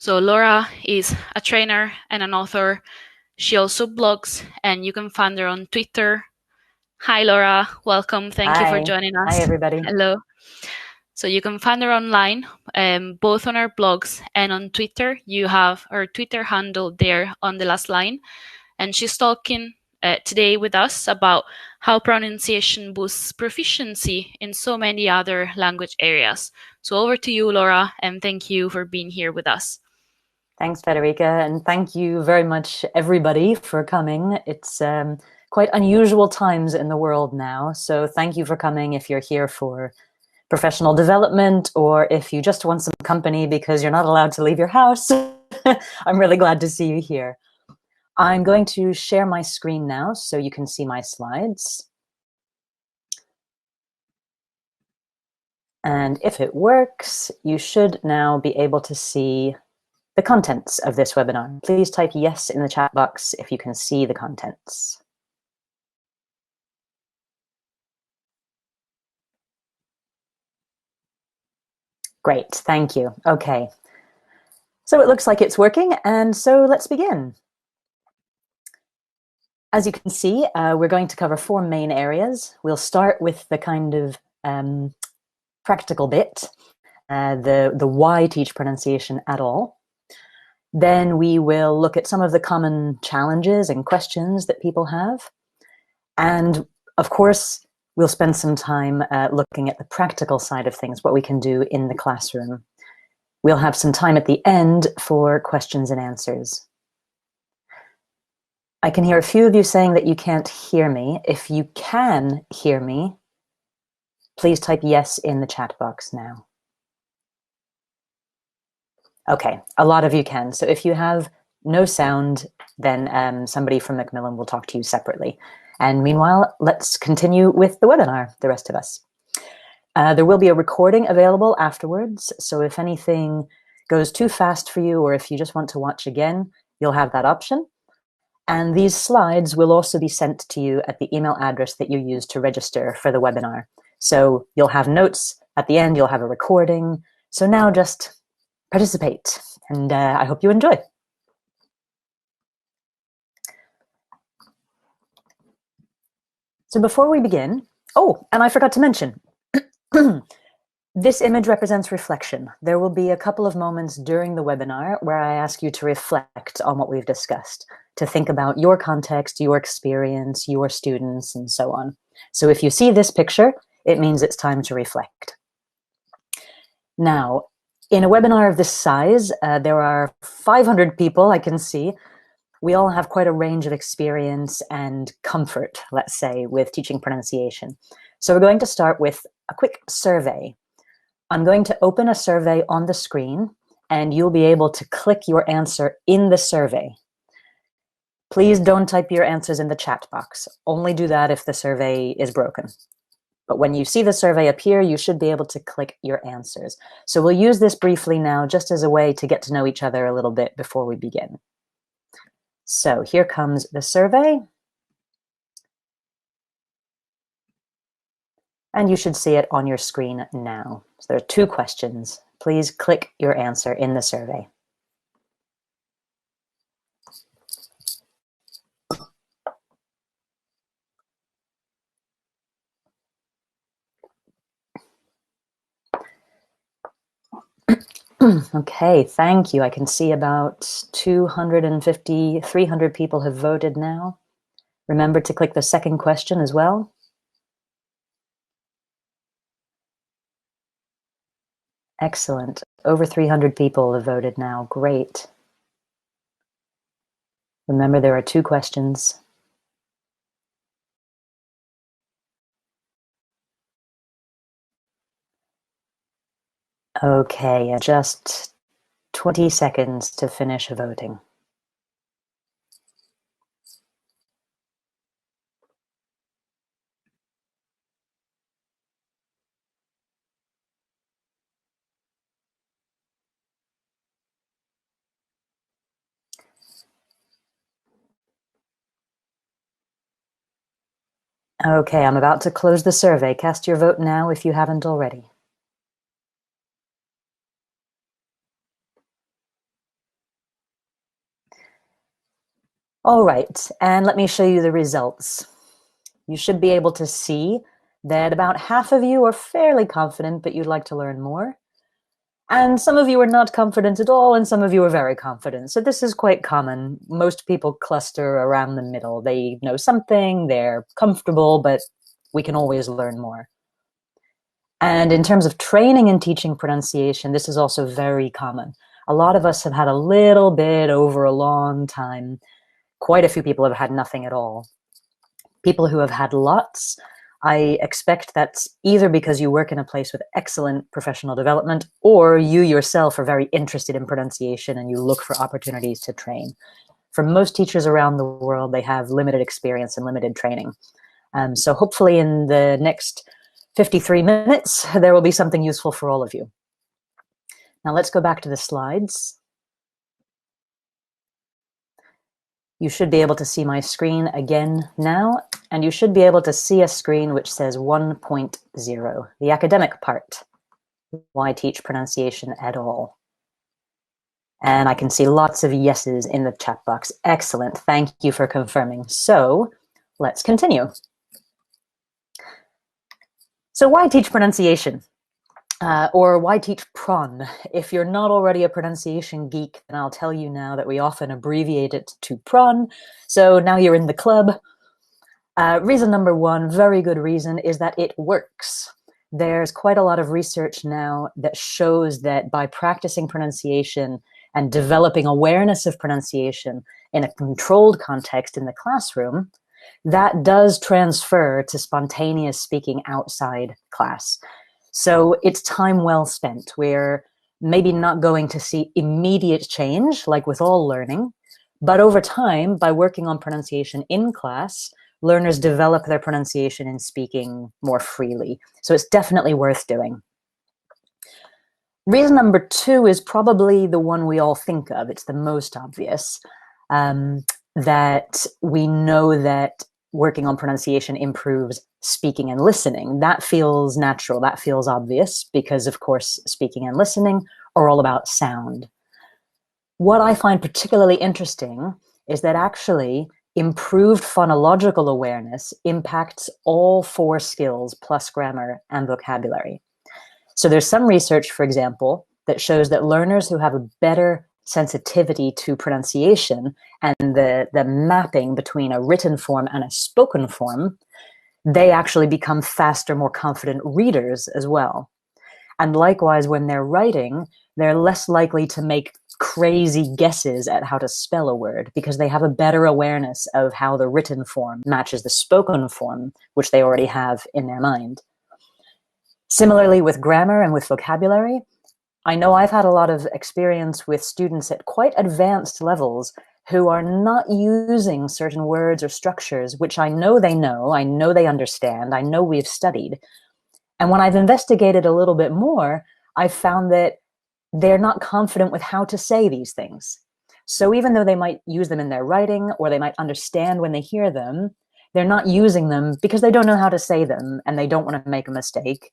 So Laura is a trainer and an author. She also blogs, and you can find her on Twitter. Hi, Laura. Welcome. Thank you for Hi. joining Hi, us. everybody. Hello. So you can find her online, both on her blogs and on Twitter. You have her Twitter handle there on the last line. And she's talking today with us about how pronunciation boosts proficiency in so many other language areas. So over to you, Laura, and thank you for being here with us. Thanks, Federica, and thank you very much, everybody, for coming. It's quite unusual times in the world now, so thank you for coming if you're here for professional development or if you just want some company because you're not allowed to leave your house. I'm really glad to see you here. I'm going to share my screen now so you can see my slides. And if it works, you should now be able to see the contents of this webinar. Please type yes in the chat box if you can see the contents. Great, thank you. Okay, so it looks like it's working, and so let's begin. As you can see, we're going to cover 4 main areas. We'll start with the kind of practical bit, the why teach pronunciation at all. Then we will look at some of the common challenges and questions that people have. And of course, we'll spend some time looking at the practical side of things, what we can do in the classroom. We'll have some time at the end for questions and answers. I can hear a few of you saying that you can't hear me. If you can hear me, please type yes in the chat box now. Okay, a lot of you can. So if you have no sound, then somebody from Macmillan will talk to you separately. And meanwhile, let's continue with the webinar, the rest of us. There will be a recording available afterwards, so if anything goes too fast for you or if you just want to watch again, you'll have that option. And these slides will also be sent to you at the email address that you used to register for the webinar. So you'll have notes at the end, you'll have a recording. So now just participate, and I hope you enjoy. So before we begin, oh, and I forgot to mention, this image represents reflection. There will be a couple of moments during the webinar where I ask you to reflect on what we've discussed, to think about your context, your experience, your students, and so on. So if you see this picture, it means it's time to reflect. Now, in a webinar of this size, there are 500 people I can see. We all have quite a range of experience and comfort, let's say, with teaching pronunciation. So we're going to start with a quick survey. I'm going to open a survey on the screen, and you'll be able to click your answer in the survey. Please don't type your answers in the chat box. Only do that if the survey is broken. But when you see the survey appear, you should be able to click your answers. So we'll use this briefly now just as a way to get to know each other a little bit before we begin. So here comes the survey. And you should see it on your screen now. So there are 2 questions. Please click your answer in the survey. Okay, thank you. I can see about 250, 300 people have voted now. Remember to click the second question as well. Excellent. Over 300 people have voted now. Great. Remember, there are 2 questions. Okay, just 20 seconds to finish voting. Okay, I'm about to close the survey. Cast your vote now if you haven't already. All right, and let me show you the results. You should be able to see that about half of you are fairly confident, but you'd like to learn more. And some of you are not confident at all, and some of you are very confident. So this is quite common. Most people cluster around the middle. They know something, they're comfortable, but we can always learn more. And in terms of training and teaching pronunciation, this is also very common. A lot of us have had a little bit over a long time. Quite a few people have had nothing at all. People who have had lots, I expect that's either because you work in a place with excellent professional development, or you yourself are very interested in pronunciation and you look for opportunities to train. For most teachers around the world, they have limited experience and limited training. So hopefully in the next 53 minutes, there will be something useful for all of you. Now let's go back to the slides. You should be able to see my screen again now, and you should be able to see a screen which says 1.0, the academic part. Why teach pronunciation at all? And I can see lots of yeses in the chat box. Excellent, thank you for confirming. So let's continue. So why teach pronunciation? Or why teach pron? If you're not already a pronunciation geek, then I'll tell you now that we often abbreviate it to pron. So now you're in the club. Reason number one, very good reason, is that it works. There's quite a lot of research now that shows that by practicing pronunciation and developing awareness of pronunciation in a controlled context in the classroom, that does transfer to spontaneous speaking outside class. So it's time well spent. We're maybe not going to see immediate change, like with all learning, but over time, by working on pronunciation in class, learners develop their pronunciation and speaking more freely. So it's definitely worth doing. Reason number two is probably the one we all think of. It's the most obvious, that we know that working on pronunciation improves speaking and listening. That feels natural, that feels obvious, because of course, speaking and listening are all about sound. What I find particularly interesting is that actually improved phonological awareness impacts all four skills plus grammar and vocabulary. So there's some research, for example, that shows that learners who have a better sensitivity to pronunciation and the mapping between a written form and a spoken form, they actually become faster, more confident readers as well. And likewise, when they're writing, they're less likely to make crazy guesses at how to spell a word because they have a better awareness of how the written form matches the spoken form, which they already have in their mind. Similarly, with grammar and with vocabulary, I know I've had a lot of experience with students at quite advanced levels who are not using certain words or structures, which I know they understand, I know we've studied. And when I've investigated a little bit more, I've found that they're not confident with how to say these things. So even though they might use them in their writing or they might understand when they hear them, they're not using them because they don't know how to say them and they don't want to make a mistake.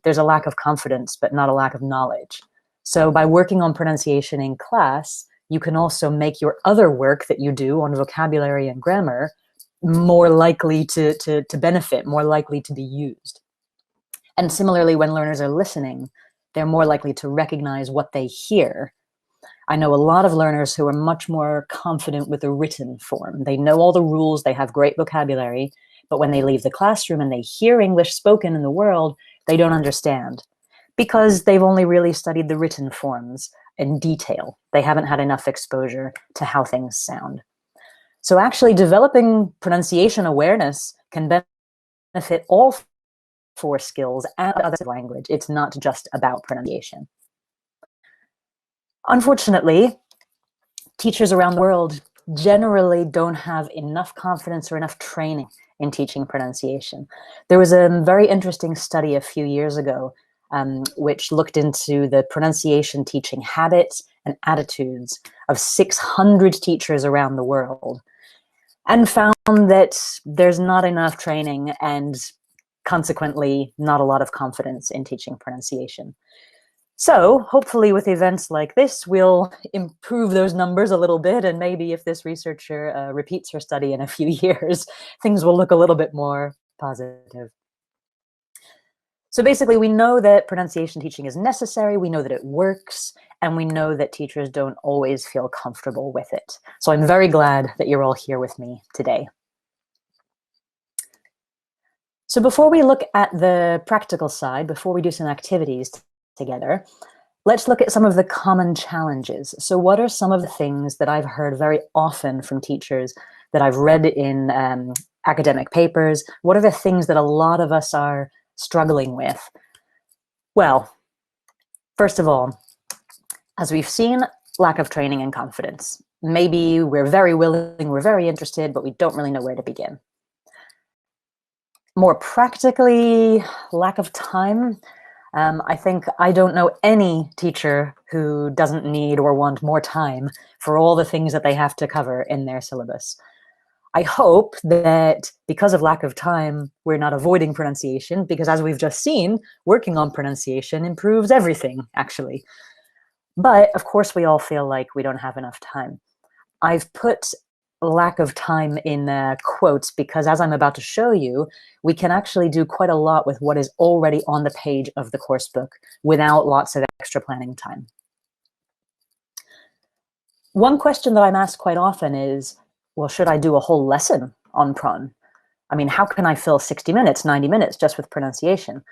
There's a lack of confidence, but not a lack of knowledge. So by working on pronunciation in class, you can also make your other work that you do on vocabulary and grammar more likely to benefit, more likely to be used. And similarly, when learners are listening, they're more likely to recognize what they hear. I know a lot of learners who are much more confident with the written form. They know all the rules, they have great vocabulary, but when they leave the classroom and they hear English spoken in the world, they don't understand because they've only really studied the written forms in detail. They haven't had enough exposure to how things sound. So actually developing pronunciation awareness can benefit all four skills and other language. It's not just about pronunciation. Unfortunately, teachers around the world generally don't have enough confidence or enough training in teaching pronunciation. There was a very interesting study a few years ago which looked into the pronunciation teaching habits and attitudes of 600 teachers around the world and found that there's not enough training and consequently not a lot of confidence in teaching pronunciation. So hopefully with events like this, we'll improve those numbers a little bit, and maybe if this researcher repeats her study in a few years, things will look a little bit more positive. So basically, we know that pronunciation teaching is necessary, we know that it works, and we know that teachers don't always feel comfortable with it. So I'm very glad that you're all here with me today. So before we look at the practical side, before we do some activities together, let's look at some of the common challenges. So what are some of the things that I've heard very often from teachers, that I've read in academic papers? What are the things that a lot of us are struggling with? Well, first of all, as we've seen, lack of training and confidence. Maybe we're very willing, we're very interested, but we don't really know where to begin. More practically, lack of time. I think I don't know any teacher who doesn't need or want more time for all the things that they have to cover in their syllabus. I hope that because of lack of time, we're not avoiding pronunciation, because as we've just seen, working on pronunciation improves everything, actually. But of course, we all feel like we don't have enough time. I've put lack of time in quotes because, as I'm about to show you, we can actually do quite a lot with what is already on the page of the course book without lots of extra planning time. One question that I'm asked quite often is, well, should I do a whole lesson on pron? I mean, how can I fill 60 minutes, 90 minutes just with pronunciation?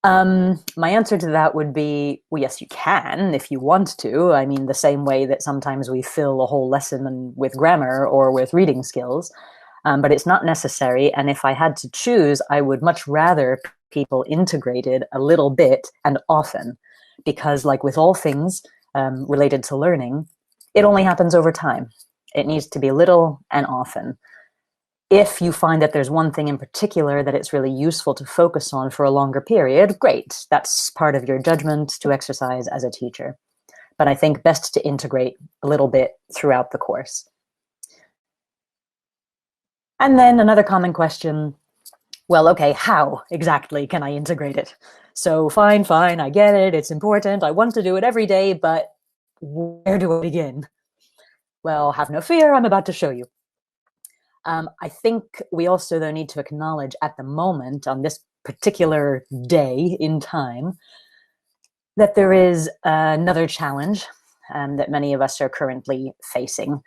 My answer to that would be, well, yes, you can if you want to. I mean, the same way that sometimes we fill a whole lesson with grammar or with reading skills, but it's not necessary. And if I had to choose, I would much rather people integrated a little bit and often, because like with all things related to learning, it only happens over time. It needs to be little and often. If you find that there's one thing in particular that it's really useful to focus on for a longer period, great. That's part of your judgment to exercise as a teacher. But I think best to integrate a little bit throughout the course. And then another common question, well, okay, how exactly can I integrate it? So fine, I get it, it's important, I want to do it every day, but where do I begin? Well, have no fear, I'm about to show you. I think we also, though, need to acknowledge at the moment, on this particular day in time, that there is another challenge that many of us are currently facing.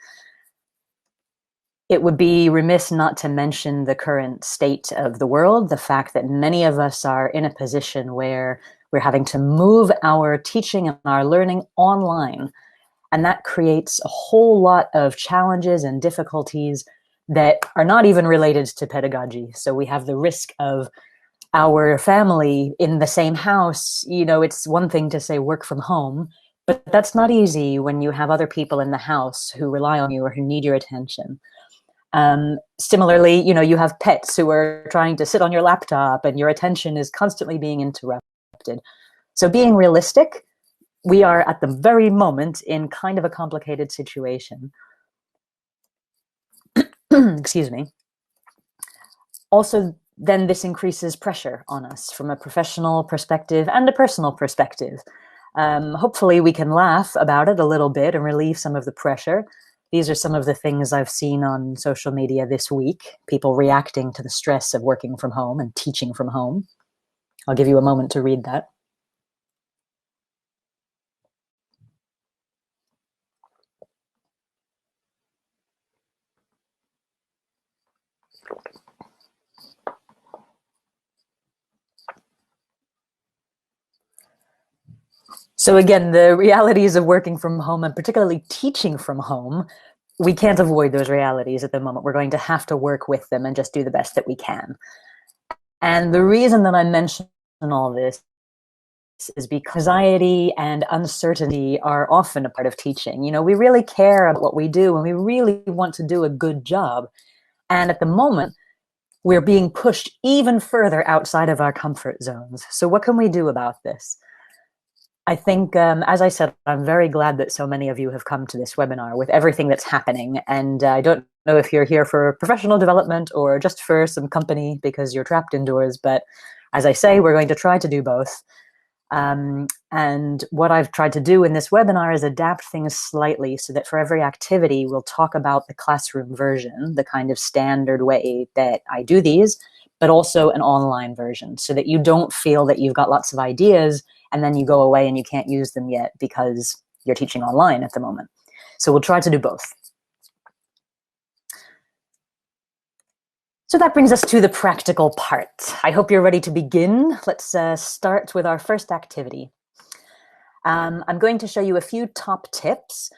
It would be remiss not to mention the current state of the world, the fact that many of us are in a position where we're having to move our teaching and our learning online. And that creates a whole lot of challenges and difficulties that are not even related to pedagogy. So we have the risk of our family in the same house. You know, it's one thing to say work from home, but that's not easy when you have other people in the house who rely on you or who need your attention. Similarly, you know, you have pets who are trying to sit on your laptop and your attention is constantly being interrupted. So being realistic, we are at the very moment in kind of a complicated situation. Excuse me. Also, then this increases pressure on us from a professional perspective and a personal perspective. Hopefully we can laugh about it a little bit and relieve some of the pressure. These are some of the things I've seen on social media this week, people reacting to the stress of working from home and teaching from home. I'll give you a moment to read that. So again, the realities of working from home and particularly teaching from home, we can't avoid those realities at the moment. We're going to have to work with them and just do the best that we can. And the reason that I mention all this is because anxiety and uncertainty are often a part of teaching. You know, we really care about what we do and we really want to do a good job. And at the moment, we're being pushed even further outside of our comfort zones. So what can we do about this? I think, as I said, I'm very glad that so many of you have come to this webinar with everything that's happening. And I don't know if you're here for professional development or just for some company because you're trapped indoors. But as I say, we're going to try to do both. And what I've tried to do in this webinar is adapt things slightly so that for every activity, we'll talk about the classroom version, the kind of standard way that I do these, but also an online version so that you don't feel that you've got lots of ideas and then you go away and you can't use them yet because you're teaching online at the moment. So we'll try to do both. So that brings us to the practical part. I hope you're ready to begin. Let's start with our first activity. I'm going to show you a few top tips.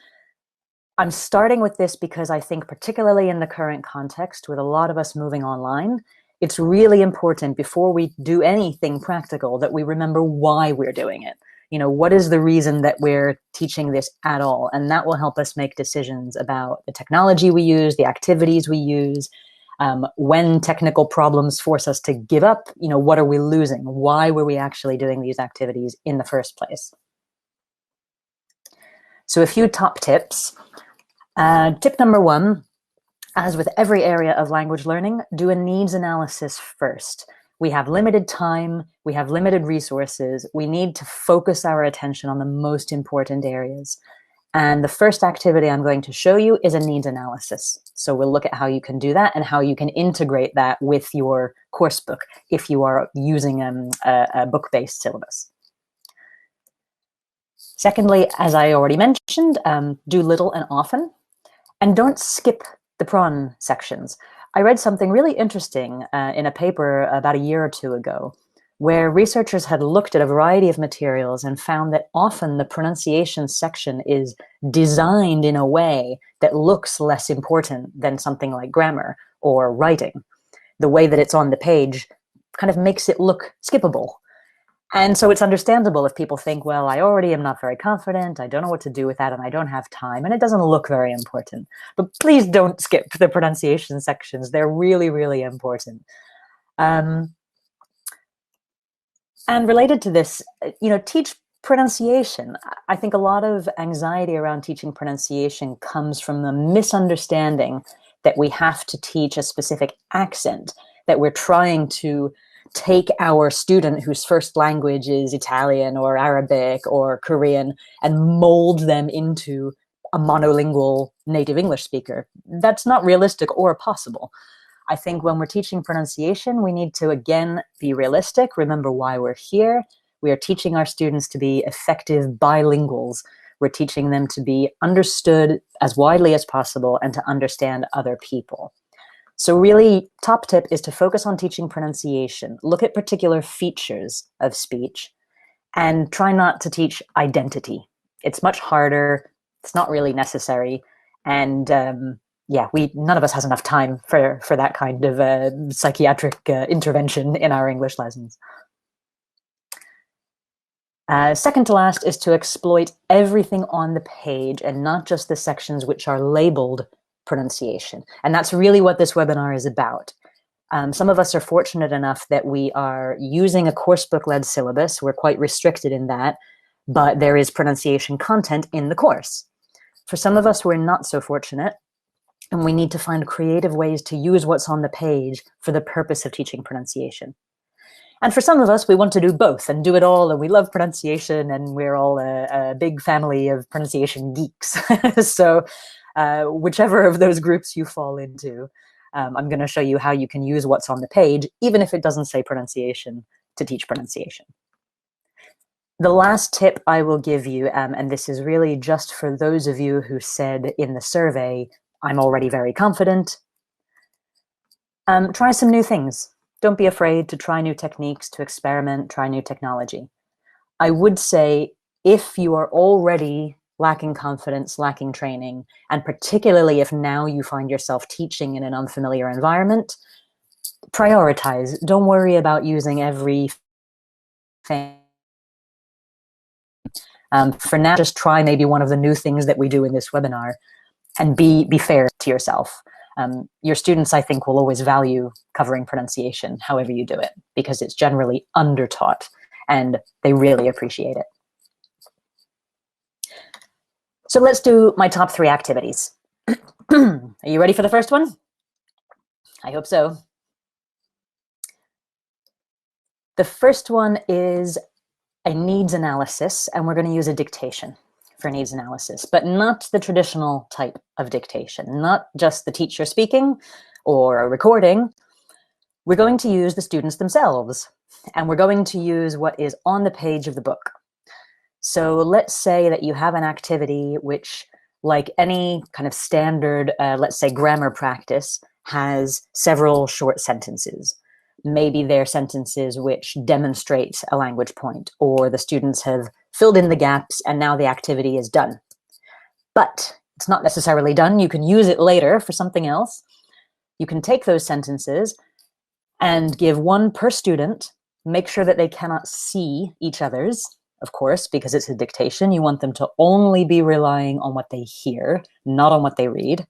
I'm starting with this because I think particularly in the current context with a lot of us moving online, it's really important before we do anything practical that we remember why we're doing it. You know, what is the reason that we're teaching this at all? And that will help us make decisions about the technology we use, the activities we use, when technical problems force us to give up, you know, what are we losing? Why were we actually doing these activities in the first place? So a few top tips. Tip number one, as with every area of language learning, do a needs analysis first. We have limited time, we have limited resources, we need to focus our attention on the most important areas. And the first activity I'm going to show you is a needs analysis. So we'll look at how you can do that and how you can integrate that with your course book if you are using a book-based syllabus. Secondly, as I already mentioned, do little and often, and don't skip the prawn sections. I read something really interesting in a paper about a year or two ago, where researchers had looked at a variety of materials and found that often the pronunciation section is designed in a way that looks less important than something like grammar or writing. The way that it's on the page kind of makes it look skippable. And so it's understandable if people think, well, I already am not very confident, I don't know what to do with that, and I don't have time, and it doesn't look very important. But please don't skip the pronunciation sections. They're really, really important. And related to this, you know, teach pronunciation. I think a lot of anxiety around teaching pronunciation comes from the misunderstanding that we have to teach a specific accent, that we're trying to take our student whose first language is Italian or Arabic or Korean and mold them into a monolingual native English speaker. That's not realistic or possible. I think when we're teaching pronunciation, we need to, again, be realistic, remember why we're here. We are teaching our students to be effective bilinguals. We're teaching them to be understood as widely as possible and to understand other people. So really, top tip is to focus on teaching pronunciation. Look at particular features of speech and try not to teach identity. It's much harder. It's not really necessary. And yeah, none of us has enough time for that kind of psychiatric intervention in our English lessons. Second to last is to exploit everything on the page and not just the sections which are labeled pronunciation. And that's really what this webinar is about. Some of us are fortunate enough that we are using a coursebook-led syllabus. We're quite restricted in that, but there is pronunciation content in the course. For some of us, we're not so fortunate, and we need to find creative ways to use what's on the page for the purpose of teaching pronunciation. And for some of us, we want to do both and do it all, and we love pronunciation, and we're all a big family of pronunciation geeks. So whichever of those groups you fall into, I'm going to show you how you can use what's on the page, even if it doesn't say pronunciation, to teach pronunciation. The last tip I will give you, and this is really just for those of you who said in the survey, I'm already very confident, try some new things. Don't be afraid to try new techniques, to experiment, try new technology. I would say if you are already lacking confidence, lacking training, and particularly if now you find yourself teaching in an unfamiliar environment, prioritize. Don't worry about using every thing. For now, just try maybe one of the new things that we do in this webinar and be fair to yourself. Your students, I think, will always value covering pronunciation, however you do it, because it's generally undertaught and they really appreciate it. So let's do my top 3 activities. Are you ready for the first one? I hope so. The first one is a needs analysis, and we're going to use a dictation for needs analysis, but not the traditional type of dictation, not just the teacher speaking or a recording. We're going to use the students themselves, and we're going to use what is on the page of the book. So let's say that you have an activity which, like any kind of standard, let's say grammar practice, has several short sentences. Maybe they're sentences which demonstrate a language point, or the students have filled in the gaps and now the activity is done. But it's not necessarily done. You can use it later for something else. You can take those sentences and give one per student, make sure that they cannot see each other's, of course, because it's a dictation. You want them to only be relying on what they hear, not on what they read.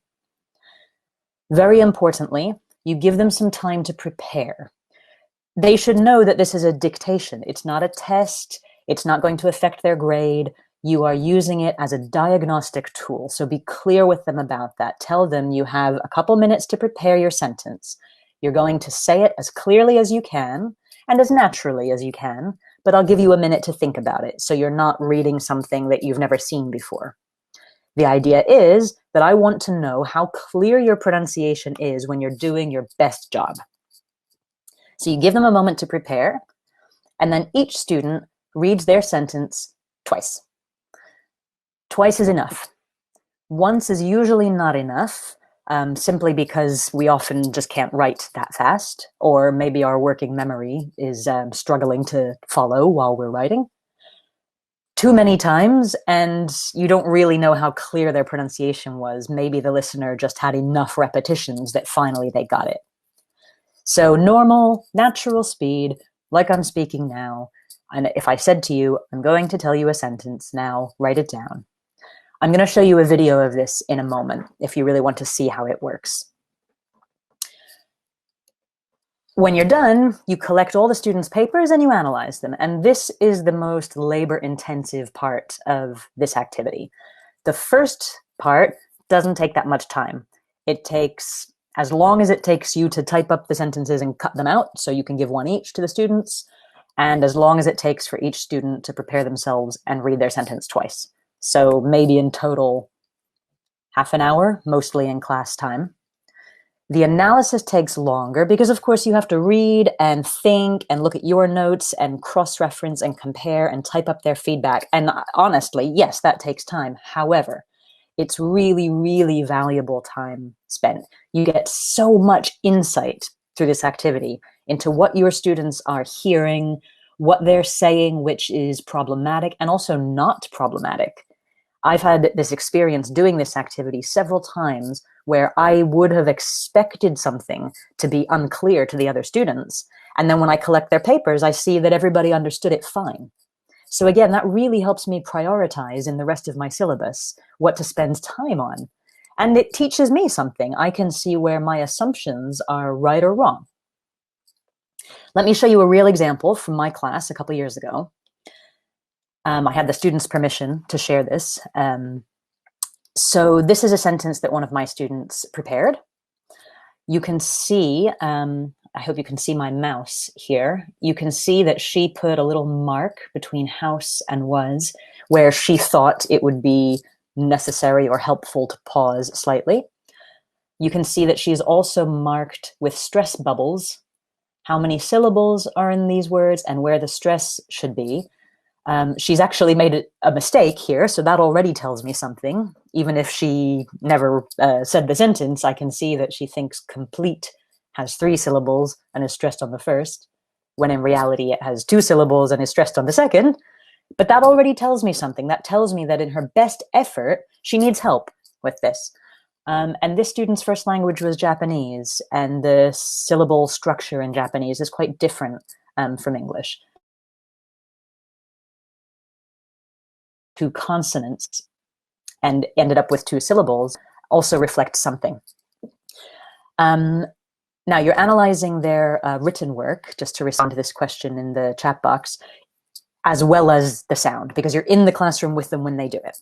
Very importantly, you give them some time to prepare. They should know that this is a dictation. It's not a test. It's not going to affect their grade. You are using it as a diagnostic tool. So be clear with them about that. Tell them you have a couple minutes to prepare your sentence. You're going to say it as clearly as you can and as naturally as you can, but I'll give you a minute to think about it, so you're not reading something that you've never seen before. The idea is that I want to know how clear your pronunciation is when you're doing your best job. So you give them a moment to prepare, and then each student reads their sentence twice. Twice is enough. Once is usually not enough, simply because we often just can't write that fast, or maybe our working memory is struggling to follow while we're writing. Too many times, and you don't really know how clear their pronunciation was. Maybe the listener just had enough repetitions that finally they got it. So normal, natural speed, like I'm speaking now. And if I said to you, I'm going to tell you a sentence now, write it down. I'm going to show you a video of this in a moment if you really want to see how it works. When you're done, you collect all the students' papers and you analyze them. And this is the most labor-intensive part of this activity. The first part doesn't take that much time. It takes as long as it takes you to type up the sentences and cut them out, so you can give one each to the students, and as long as it takes for each student to prepare themselves and read their sentence twice. So maybe in total, half an hour, mostly in class time. The analysis takes longer because, of course, you have to read and think and look at your notes and cross-reference and compare and type up their feedback. And honestly, yes, that takes time. However, it's really, really valuable time spent. You get so much insight through this activity into what your students are hearing, what they're saying, which is problematic and also not problematic. I've had this experience doing this activity several times where I would have expected something to be unclear to the other students. And then when I collect their papers, I see that everybody understood it fine. So again, that really helps me prioritize in the rest of my syllabus what to spend time on. And it teaches me something. I can see where my assumptions are right or wrong. Let me show you a real example from my class a couple years ago. I had the students' permission to share this. So this is a sentence that one of my students prepared. You can see, I hope you can see my mouse here. You can see that she put a little mark between house and was, where she thought it would be necessary or helpful to pause slightly. You can see that she's also marked with stress bubbles how many syllables are in these words and where the stress should be. She's actually made a mistake here, so that already tells me something. Even if she never said the sentence, I can see that she thinks complete has 3 syllables and is stressed on the first, when in reality it has 2 syllables and is stressed on the second. But that already tells me something. That tells me that in her best effort, she needs help with this. And this student's first language was Japanese, and the syllable structure in Japanese is quite different from English. 2 consonants and ended up with 2 syllables also reflects something. Now you're analyzing their written work, just to respond to this question in the chat box, as well as the sound, because you're in the classroom with them when they do it.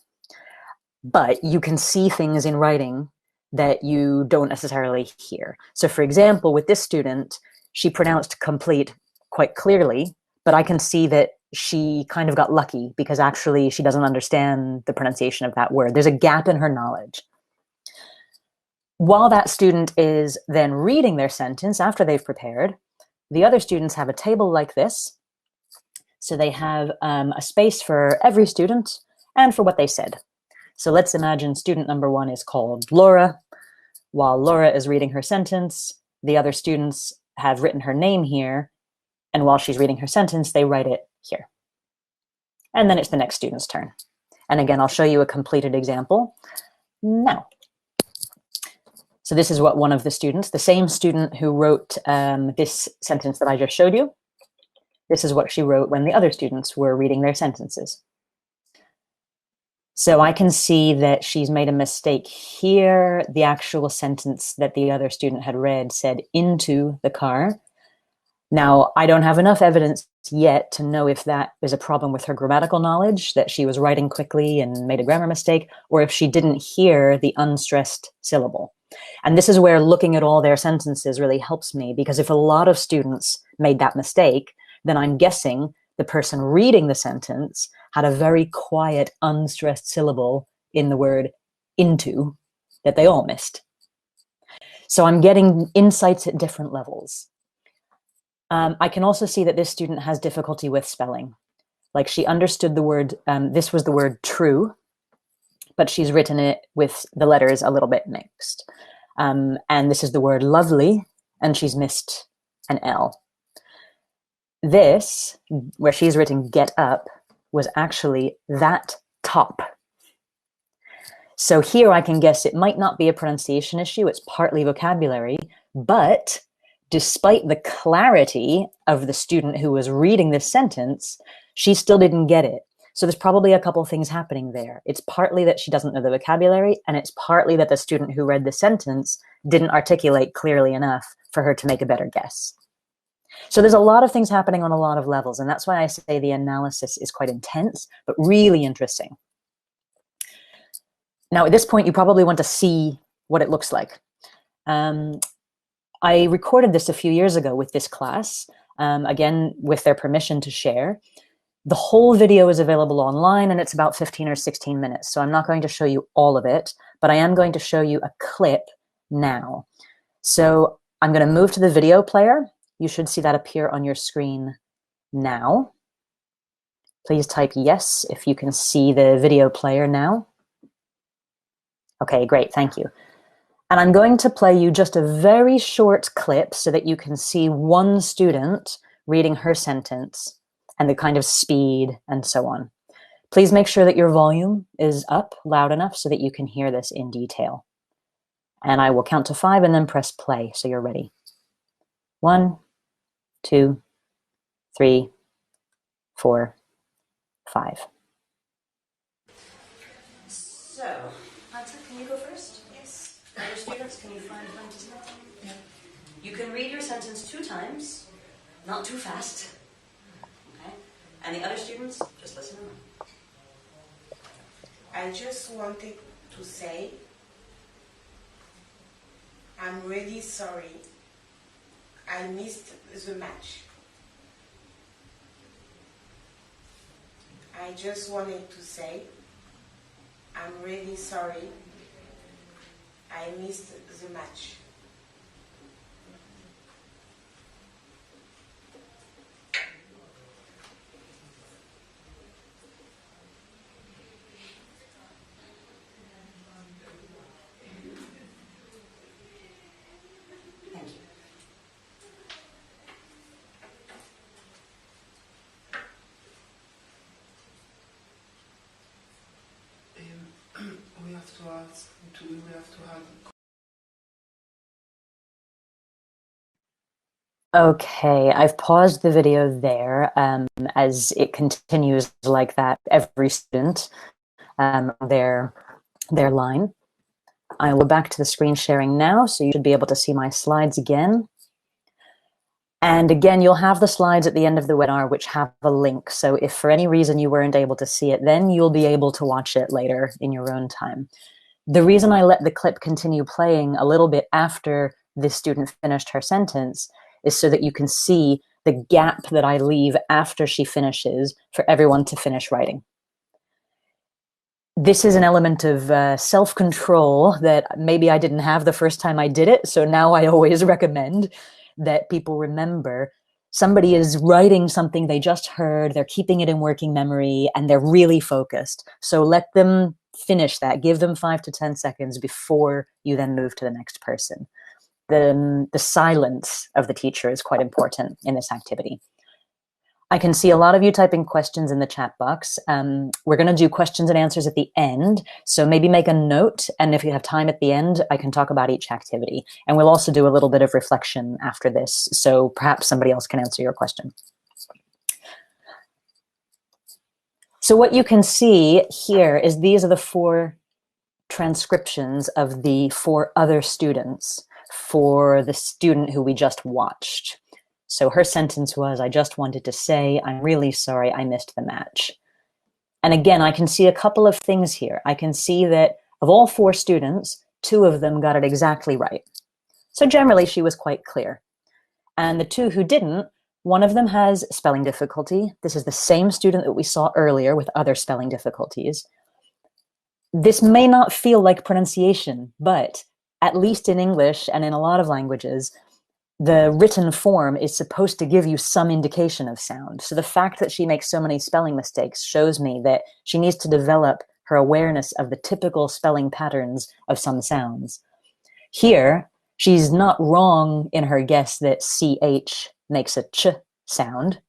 But you can see things in writing that you don't necessarily hear. So for example, with this student, she pronounced complete quite clearly, but I can see that she kind of got lucky because actually she doesn't understand the pronunciation of that word. There's a gap in her knowledge. While that student is then reading their sentence after they've prepared, the other students have a table like this. So they have a space for every student and for what they said. So let's imagine student number 1 is called Laura. While Laura is reading her sentence, the other students have written her name here. And while she's reading her sentence, they write it here. And then it's the next student's turn. And again, I'll show you a completed example now. So this is what one of the students, the same student who wrote this sentence that I just showed you, this is what she wrote when the other students were reading their sentences. So I can see that she's made a mistake here. The actual sentence that the other student had read said into the car. Now, I don't have enough evidence yet to know if that is a problem with her grammatical knowledge, that she was writing quickly and made a grammar mistake, or if she didn't hear the unstressed syllable. And this is where looking at all their sentences really helps me, because if a lot of students made that mistake, then I'm guessing the person reading the sentence had a very quiet, unstressed syllable in the word into that they all missed. So I'm getting insights at different levels. I can also see that this student has difficulty with spelling. Like she understood the word, this was the word true, but she's written it with the letters a little bit mixed. And this is the word lovely, and she's missed an L. This, where she's written get up, was actually that top. So here I can guess it might not be a pronunciation issue, it's partly vocabulary, but despite the clarity of the student who was reading this sentence, she still didn't get it. So there's probably a couple things happening there. It's partly that she doesn't know the vocabulary, and it's partly that the student who read the sentence didn't articulate clearly enough for her to make a better guess. So there's a lot of things happening on a lot of levels, and that's why I say the analysis is quite intense, but really interesting. Now, at this point, you probably want to see what it looks like. I recorded this a few years ago with this class, again, with their permission to share. The whole video is available online, and it's about 15 or 16 minutes. So I'm not going to show you all of it, but I am going to show you a clip now. So I'm going to move to the video player. You should see that appear on your screen now. Please type yes if you can see the video player now. Okay, great, thank you. And I'm going to play you just a very short clip so that you can see one student reading her sentence and the kind of speed and so on. Please make sure that your volume is up loud enough so that you can hear this in detail. And I will count to 5 and then press play so you're ready. 1, 2, 3, 4, 5. So, Patsko, can you go first? Yes. Other students, can you find when to start? Yeah. You can read your sentence 2 times, not too fast. Okay? And the other students, just listen. I just wanted to say, I'm really sorry. I missed the match. I just wanted to say, I'm really sorry. I missed the match. Thank you. We have to ask, we have to have. Okay, I've paused the video there as it continues like that, every student, their line. I will go back to the screen sharing now, so you should be able to see my slides again. And again, you'll have the slides at the end of the webinar, which have a link. So if for any reason you weren't able to see it, then you'll be able to watch it later in your own time. The reason I let the clip continue playing a little bit after this student finished her sentence is so that you can see the gap that I leave after she finishes for everyone to finish writing. This is an element of self-control that maybe I didn't have the first time I did it, so now I always recommend that people remember somebody is writing something they just heard, they're keeping it in working memory, and they're really focused. So let them finish that. Give them 5 to 10 seconds before you then move to the next person. The silence of the teacher is quite important in this activity. I can see a lot of you typing questions in the chat box. We're going to do questions and answers at the end, so maybe make a note, and if you have time at the end, I can talk about each activity. And we'll also do a little bit of reflection after this, so perhaps somebody else can answer your question. So what you can see here is these are the 4 transcriptions of the 4 other students for the student who we just watched. So her sentence was, I just wanted to say, I'm really sorry I missed the match. And again, I can see a couple of things here. I can see that of all 4 students, 2 of them got it exactly right. So generally she was quite clear. And the 2 who didn't, one of them has spelling difficulty. This is the same student that we saw earlier with other spelling difficulties. This may not feel like pronunciation, but at least in English and in a lot of languages, the written form is supposed to give you some indication of sound. So the fact that she makes so many spelling mistakes shows me that she needs to develop her awareness of the typical spelling patterns of some sounds. Here, she's not wrong in her guess that CH makes a ch sound,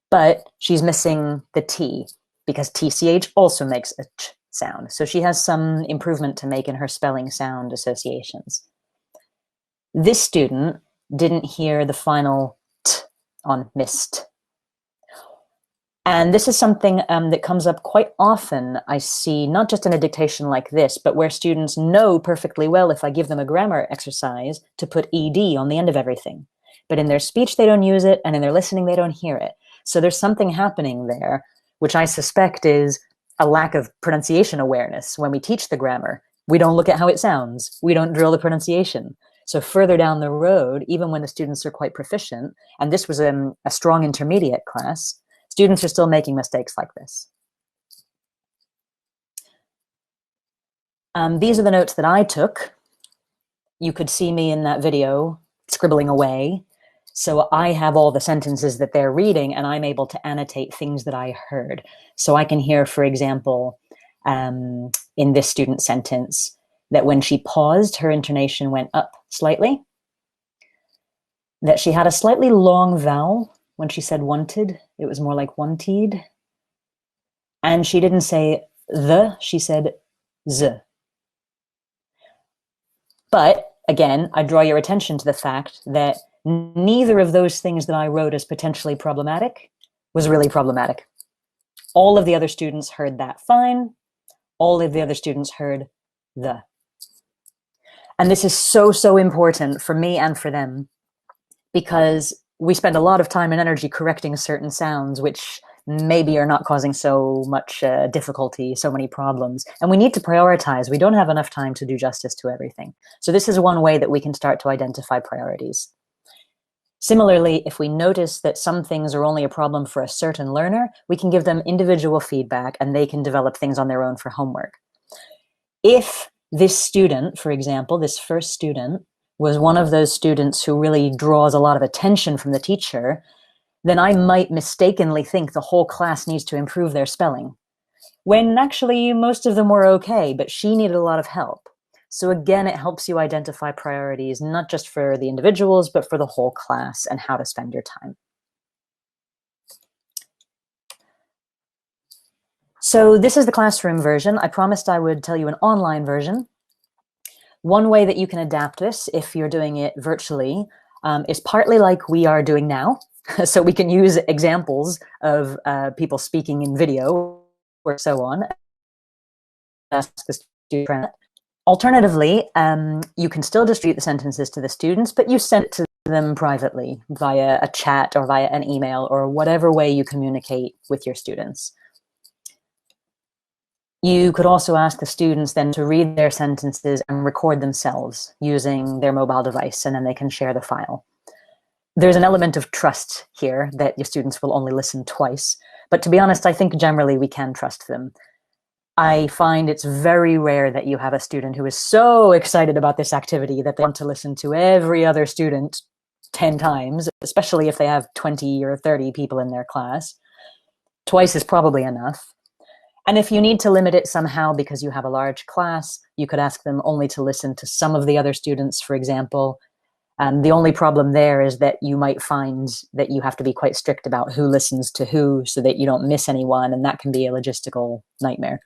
but she's missing the T, because TCH also makes a ch sound. So she has some improvement to make in her spelling sound associations. This student didn't hear the final t on missed. And this is something that comes up quite often. I see not just in a dictation like this, but where students know perfectly well if I give them a grammar exercise to put ed on the end of everything. But in their speech, they don't use it, and in their listening, they don't hear it. So there's something happening there, which I suspect is a lack of pronunciation awareness. When we teach the grammar, we don't look at how it sounds. We don't drill the pronunciation. So further down the road, even when the students are quite proficient, and this was a strong intermediate class, students are still making mistakes like this. These are the notes that I took. You could see me in that video scribbling away. So I have all the sentences that they're reading, and I'm able to annotate things that I heard. So I can hear, for example, in this student sentence, that when she paused, her intonation went up slightly, that she had a slightly long vowel when she said wanted. It was more like wanted. And she didn't say the, she said z. But again, I draw your attention to the fact that neither of those things that I wrote as potentially problematic was really problematic. All of the other students heard that fine. All of the other students heard the. And this is so, so important for me and for them, because we spend a lot of time and energy correcting certain sounds, which maybe are not causing so much difficulty, so many problems. And we need to prioritize. We don't have enough time to do justice to everything. So this is one way that we can start to identify priorities. Similarly, if we notice that some things are only a problem for a certain learner, we can give them individual feedback and they can develop things on their own for homework. If this student, for example, this first student, was one of those students who really draws a lot of attention from the teacher, then I might mistakenly think the whole class needs to improve their spelling, when actually most of them were okay, but she needed a lot of help. So again, it helps you identify priorities, not just for the individuals, but for the whole class and how to spend your time. So this is the classroom version. I promised I would tell you an online version. One way that you can adapt this, if you're doing it virtually, is partly like we are doing now. So we can use examples of people speaking in video or so on. Ask the student. Alternatively, you can still distribute the sentences to the students, but you send it to them privately via a chat or via an email or whatever way you communicate with your students. You could also ask the students then to read their sentences and record themselves using their mobile device, and then they can share the file. There's an element of trust here that your students will only listen twice. But to be honest, I think generally we can trust them. I find it's very rare that you have a student who is so excited about this activity that they want to listen to every other student 10 times, especially if they have 20 or 30 people in their class. Twice is probably enough. And if you need to limit it somehow because you have a large class, you could ask them only to listen to some of the other students, for example. The only problem there is that you might find that you have to be quite strict about who listens to who so that you don't miss anyone, and that can be a logistical nightmare.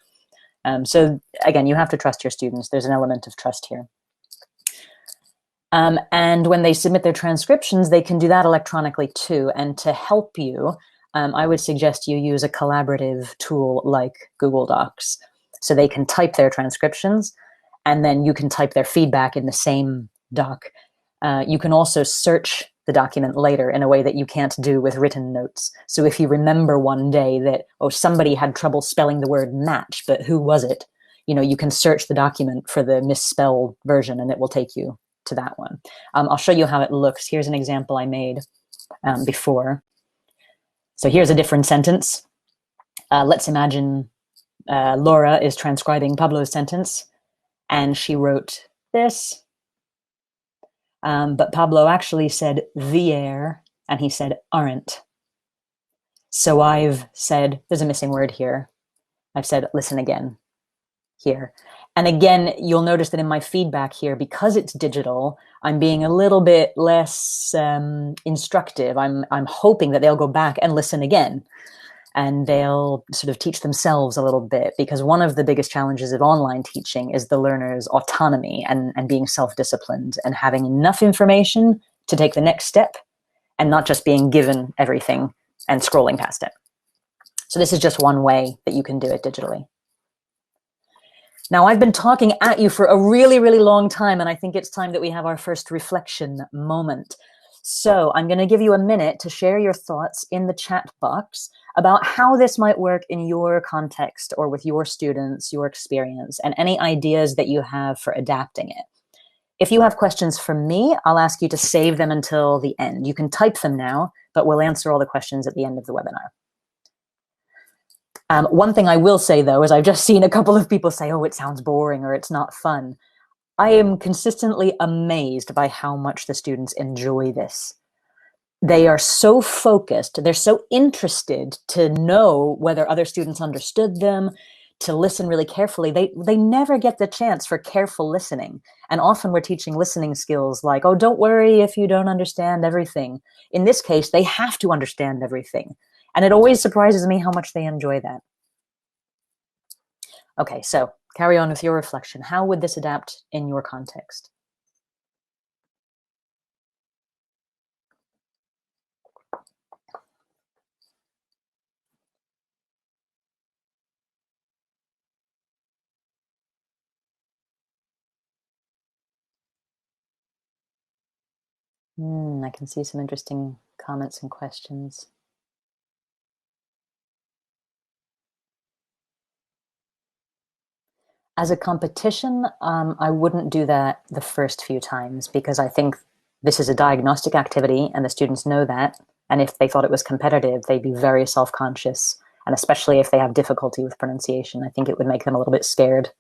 So again, you have to trust your students. There's an element of trust here. And when they submit their transcriptions, they can do that electronically too. And to help you, I would suggest you use a collaborative tool like Google Docs. So they can type their transcriptions, and then you can type their feedback in the same doc. You can also search the document later in a way that you can't do with written notes. So if you remember one day that, oh, somebody had trouble spelling the word match, but who was it? You can search the document for the misspelled version and it will take you to that one. I'll show you how it looks. Here's an example I made before. So here's a different sentence. Let's imagine Laura is transcribing Pablo's sentence and she wrote this. But Pablo actually said the air, and he said aren't. So I've said, there's a missing word here. I've said, listen again here. And again, you'll notice that in my feedback here, because it's digital, I'm being a little bit less instructive. I'm hoping that they'll go back and listen again. And they'll sort of teach themselves a little bit, because one of the biggest challenges of online teaching is the learner's autonomy and being self-disciplined and having enough information to take the next step and not just being given everything and scrolling past it. So this is just one way that you can do it digitally. Now, I've been talking at you for a really, really long time, and I think it's time that we have our first reflection moment. So I'm going to give you a minute to share your thoughts in the chat box about how this might work in your context or with your students, your experience, and any ideas that you have for adapting it. If you have questions for me, I'll ask you to save them until the end. You can type them now, but we'll answer all the questions at the end of the webinar. One thing I will say, though, is I've just seen a couple of people say, oh, it sounds boring or it's not fun. I am consistently amazed by how much the students enjoy this. They are so focused, they're so interested to know whether other students understood them, to listen really carefully. They never get the chance for careful listening. And often we're teaching listening skills like, oh, don't worry if you don't understand everything. In this case, they have to understand everything. And it always surprises me how much they enjoy that. Okay, so carry on with your reflection. How would this adapt in your context? I can see some interesting comments and questions. As a competition, I wouldn't do that the first few times, because I think this is a diagnostic activity and the students know that. And if they thought it was competitive, they'd be very self-conscious. And especially if they have difficulty with pronunciation, I think it would make them a little bit scared.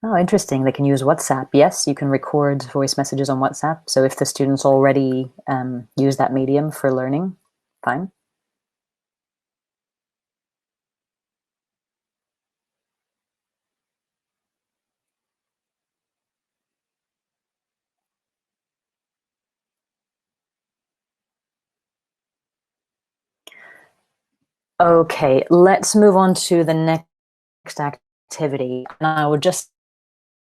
Oh, interesting. They can use WhatsApp. Yes, you can record voice messages on WhatsApp. So if the students already use that medium for learning, fine. Okay, let's move on to the next activity. And I would just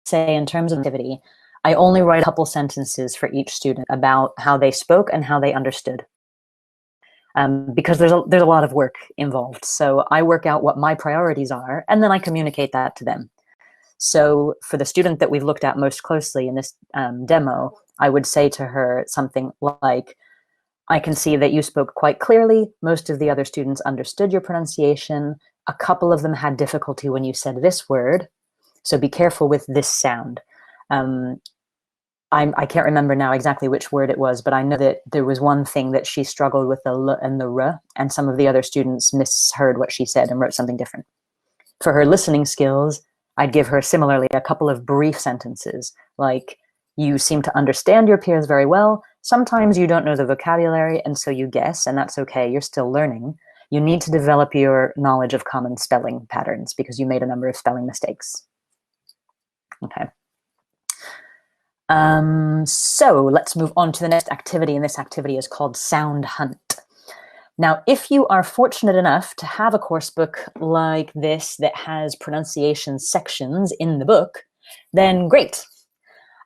say, in terms of activity, I only write a couple sentences for each student about how they spoke and how they understood. Because there's a lot of work involved. So I work out what my priorities are, and then I communicate that to them. So for the student that we've looked at most closely in this demo, I would say to her something like, I can see that you spoke quite clearly. Most of the other students understood your pronunciation. A couple of them had difficulty when you said this word, so be careful with this sound. I can't remember now exactly which word it was, but I know that there was one thing that she struggled with, the L and the R, and some of the other students misheard what she said and wrote something different. For her listening skills, I'd give her similarly a couple of brief sentences, like, you seem to understand your peers very well. Sometimes you don't know the vocabulary, and so you guess, and that's okay, you're still learning. You need to develop your knowledge of common spelling patterns because you made a number of spelling mistakes. Okay. So let's move on to the next activity, and this activity is called Sound Hunt. Now, if you are fortunate enough to have a course book like this that has pronunciation sections in the book, then great.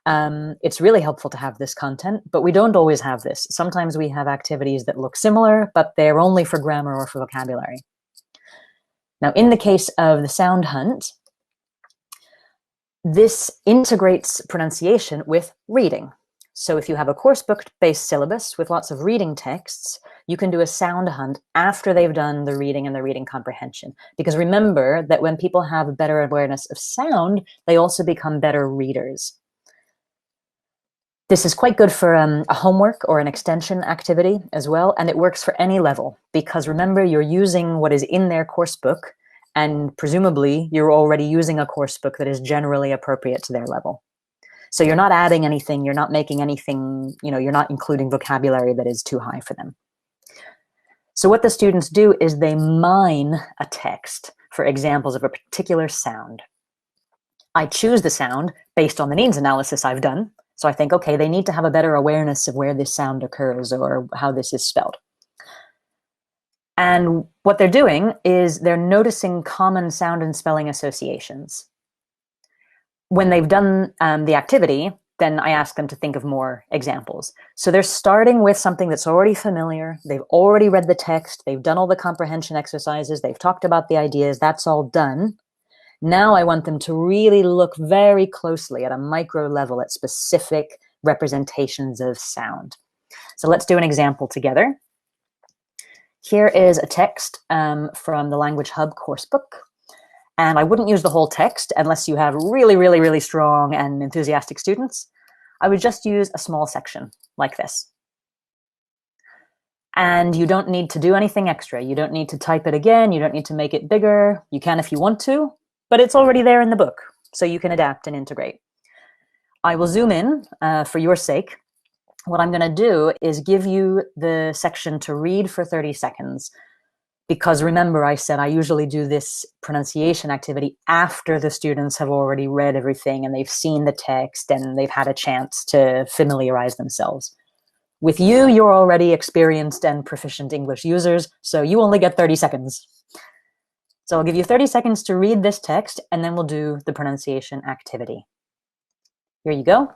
It's really helpful to have this content, but we don't always have this. Sometimes we have activities that look similar, but they're only for grammar or for vocabulary. Now, in the case of the Sound Hunt, this integrates pronunciation with reading. So if you have a course book-based syllabus with lots of reading texts, you can do a sound hunt after they've done the reading and the reading comprehension. Because remember that when people have a better awareness of sound, they also become better readers. This is quite good for a homework or an extension activity as well, and it works for any level. Because remember, you're using what is in their course book, and presumably you're already using a course book that is generally appropriate to their level. So you're not adding anything, you're not making anything, you're not including vocabulary that is too high for them. So what the students do is they mine a text for examples of a particular sound. I choose the sound based on the needs analysis I've done. So I think, okay, they need to have a better awareness of where this sound occurs or how this is spelled. And what they're doing is they're noticing common sound and spelling associations. When they've done the activity, then I ask them to think of more examples. So they're starting with something that's already familiar. They've already read the text. They've done all the comprehension exercises. They've talked about the ideas. That's all done. Now I want them to really look very closely at a micro level at specific representations of sound. So let's do an example together. Here is a text from the Language Hub coursebook. And I wouldn't use the whole text unless you have really, really, really strong and enthusiastic students. I would just use a small section like this. And you don't need to do anything extra. You don't need to type it again. You don't need to make it bigger. You can if you want to, but it's already there in the book, so you can adapt and integrate. I will zoom in for your sake. What I'm going to do is give you the section to read for 30 seconds. Because remember, I said I usually do this pronunciation activity after the students have already read everything and they've seen the text and they've had a chance to familiarize themselves. With you, you're already experienced and proficient English users, so you only get 30 seconds. So I'll give you 30 seconds to read this text, and then we'll do the pronunciation activity. Here you go.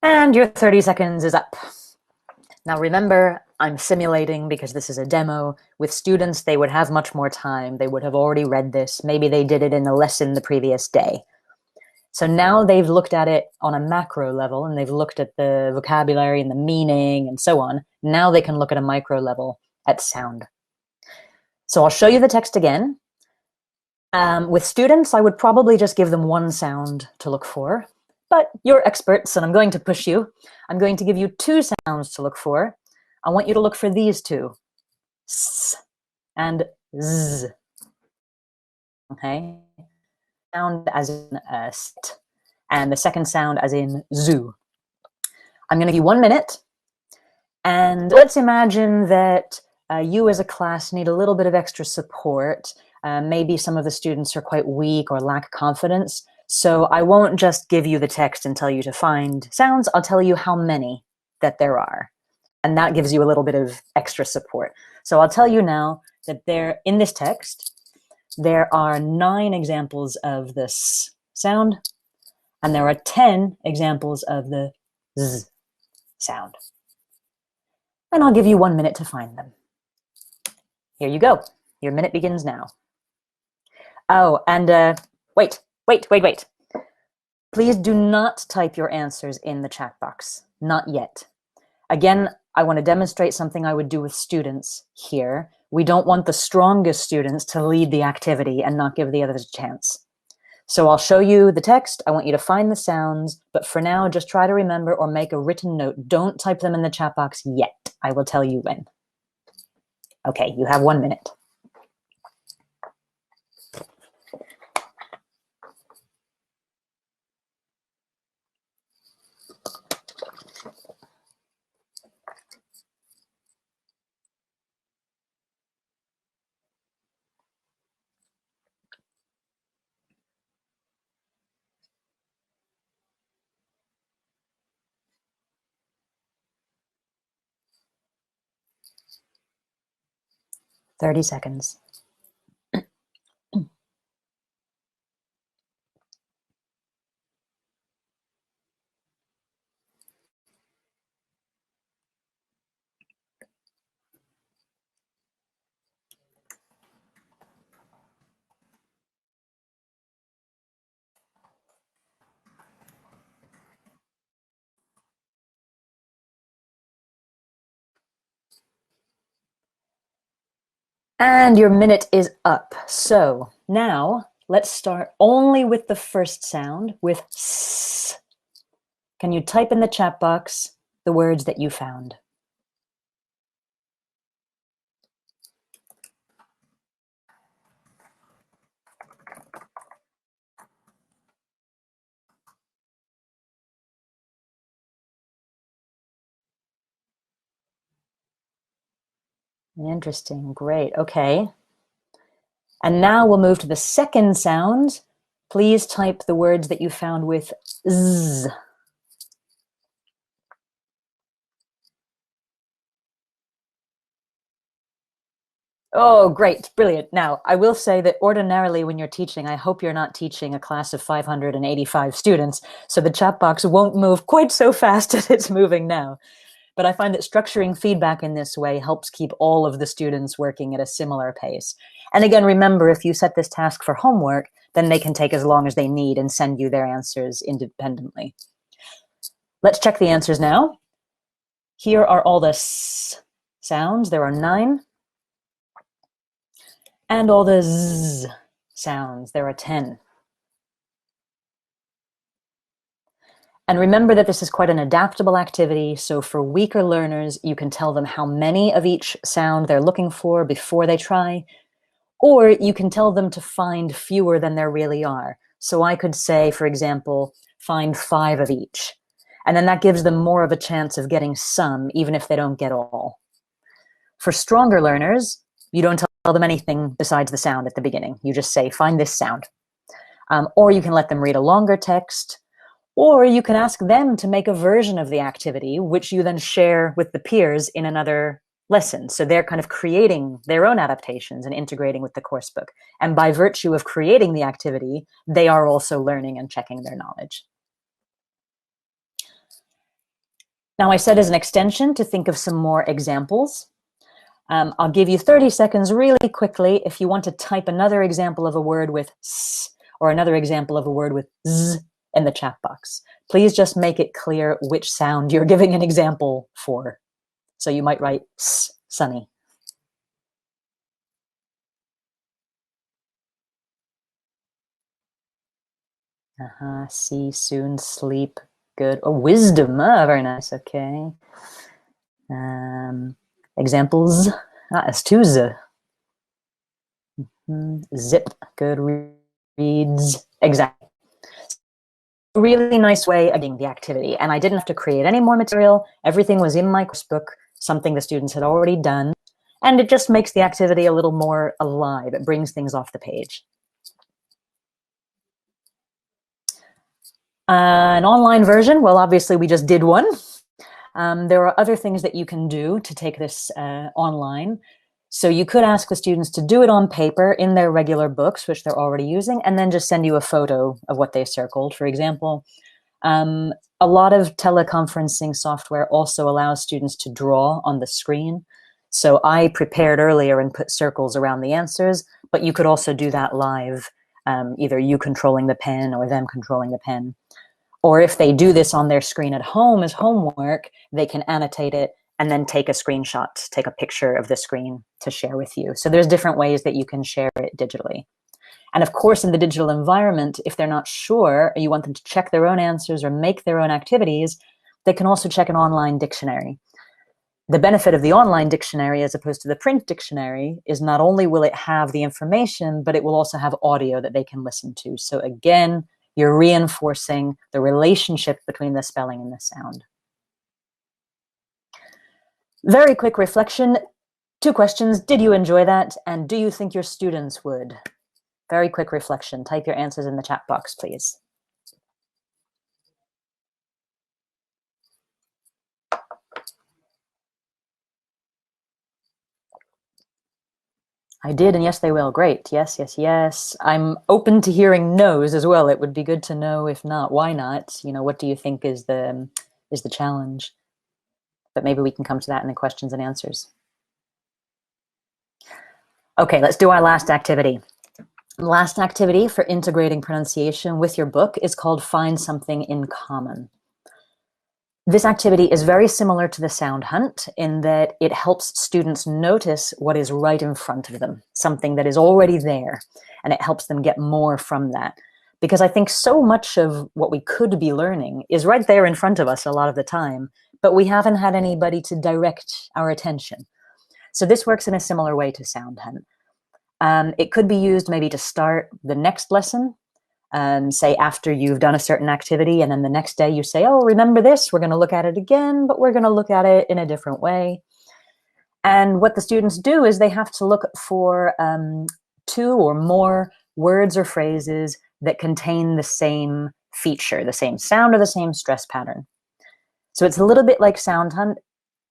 And your 30 seconds is up. Now remember, I'm simulating because this is a demo. With students, they would have much more time. They would have already read this. Maybe they did it in a lesson the previous day. So now they've looked at it on a macro level and they've looked at the vocabulary and the meaning and so on. Now they can look at a micro level at sound. So I'll show you the text again. With students, I would probably just give them one sound to look for. But you're experts, and I'm going to push you. I'm going to give you two sounds to look for. I want you to look for these two, s and z. Okay? Sound as in st, and the second sound as in zoo. I'm going to give you 1 minute, and let's imagine that you as a class need a little bit of extra support. Maybe some of the students are quite weak or lack confidence. So I won't just give you the text and tell you to find sounds. I'll tell you how many that there are. And that gives you a little bit of extra support. So I'll tell you now that there, in this text, there are 9 examples of the S sound, and there are 10 examples of the Z sound. And I'll give you 1 minute to find them. Here you go. Your minute begins now. Oh, and wait. Please do not type your answers in the chat box. Not yet. Again, I want to demonstrate something I would do with students here. We don't want the strongest students to lead the activity and not give the others a chance. So I'll show you the text. I want you to find the sounds, but for now, just try to remember or make a written note. Don't type them in the chat box yet. I will tell you when. Okay, you have 1 minute. Thirty seconds. And your minute is up. So now let's start only with the first sound, with S. Can you type in the chat box the words that you found? Interesting, great, okay. And now we'll move to the second sound. Please type the words that you found with Z. Oh, great, brilliant. Now, I will say that ordinarily when you're teaching, I hope you're not teaching a class of 585 students, so the chat box won't move quite so fast as it's moving now. But I find that structuring feedback in this way helps keep all of the students working at a similar pace. And again, remember, if you set this task for homework, then they can take as long as they need and send you their answers independently. Let's check the answers now. Here are all the S sounds. There are 9. And all the Z sounds. There are 10. And remember that this is quite an adaptable activity, so for weaker learners, you can tell them how many of each sound they're looking for before they try, or you can tell them to find fewer than there really are. So I could say, for example, find 5 of each, and then that gives them more of a chance of getting some, even if they don't get all. For stronger learners, you don't tell them anything besides the sound at the beginning. You just say, find this sound. Or you can let them read a longer text, or you can ask them to make a version of the activity, which you then share with the peers in another lesson. So they're kind of creating their own adaptations and integrating with the course book. And by virtue of creating the activity, they are also learning and checking their knowledge. Now, I said as an extension to think of some more examples. I'll give you 30 seconds really quickly if you want to type another example of a word with S or another example of a word with Z in the chat box. Please just make it clear which sound you're giving an example for. So you might write S, sunny. See, soon, sleep, good. Oh, wisdom, very nice, okay. Examples, it's 2 Z. Zip, good, reads, exactly. Really nice way of doing the activity, and I didn't have to create any more material. Everything was in my course book, something the students had already done, and it just makes the activity a little more alive. It brings things off the page. An online version, well, obviously we just did one. There are other things that you can do to take this online. So you could ask the students to do it on paper in their regular books, which they're already using, and then just send you a photo of what they circled, for example. A lot of teleconferencing software also allows students to draw on the screen. So I prepared earlier and put circles around the answers, but you could also do that live, either you controlling the pen or them controlling the pen. Or if they do this on their screen at home as homework, they can annotate it and then take a screenshot, take a picture of the screen to share with you. So there's different ways that you can share it digitally. And of course, in the digital environment, if they're not sure, or you want them to check their own answers or make their own activities, they can also check an online dictionary. The benefit of the online dictionary as opposed to the print dictionary is not only will it have the information, but it will also have audio that they can listen to. So again, you're reinforcing the relationship between the spelling and the sound. Very quick reflection. 2 questions. Did you enjoy that? And do you think your students would? Very quick reflection. Type your answers in the chat box, please. I did, and yes, they will. Great. Yes, yes, yes. I'm open to hearing no's as well. It would be good to know, if not, why not? You know, what do you think is the challenge? But maybe we can come to that in the questions and answers. Okay, let's do our last activity. Last activity for integrating pronunciation with your book is called Find Something in Common. This activity is very similar to the sound hunt in that it helps students notice what is right in front of them, something that is already there, and it helps them get more from that. Because I think so much of what we could be learning is right there in front of us a lot of the time, but we haven't had anybody to direct our attention. So this works in a similar way to sound hunt. It could be used maybe to start the next lesson, say after you've done a certain activity, and then the next day you say, oh, remember this? We're going to look at it again, but we're going to look at it in a different way. And what the students do is they have to look for 2 or more words or phrases that contain the same feature, the same sound or the same stress pattern. So it's a little bit like sound hunt,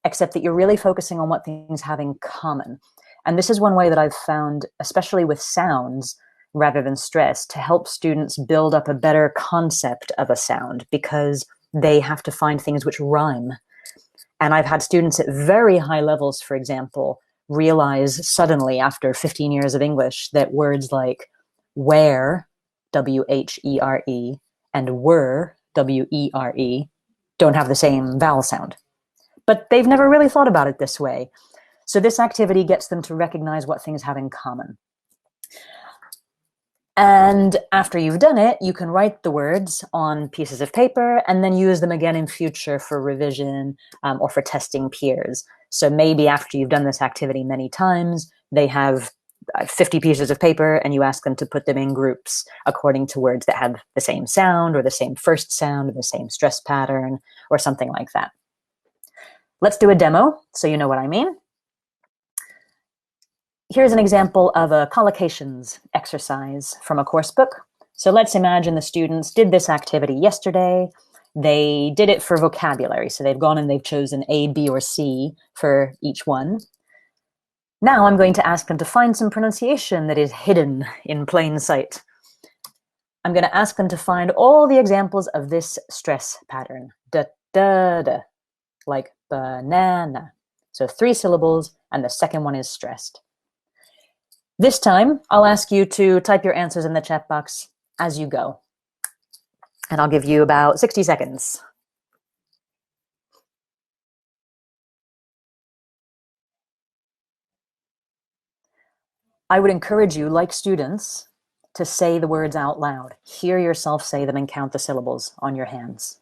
except that you're really focusing on what things have in common. And this is one way that I've found, especially with sounds rather than stress, to help students build up a better concept of a sound, because they have to find things which rhyme. And I've had students at very high levels, for example, realize suddenly after 15 years of English that words like where, W-H-E-R-E, and were, W-E-R-E, don't have the same vowel sound. But they've never really thought about it this way. So this activity gets them to recognize what things have in common. And after you've done it, you can write the words on pieces of paper and then use them again in future for revision or for testing peers. So maybe after you've done this activity many times, they have 50 pieces of paper and you ask them to put them in groups according to words that have the same sound or the same first sound or the same stress pattern or something like that. Let's do a demo so you know what I mean. Here's an example of a collocations exercise from a course book. So let's imagine the students did this activity yesterday. They did it for vocabulary. So they've gone and they've chosen A, B, or C for each one. Now I'm going to ask them to find some pronunciation that is hidden in plain sight. I'm going to ask them to find all the examples of this stress pattern. Da, da, da, like banana. So 3 syllables, and the second one is stressed. This time, I'll ask you to type your answers in the chat box as you go. And I'll give you about 60 seconds. I would encourage you, like students, to say the words out loud. Hear yourself say them and count the syllables on your hands.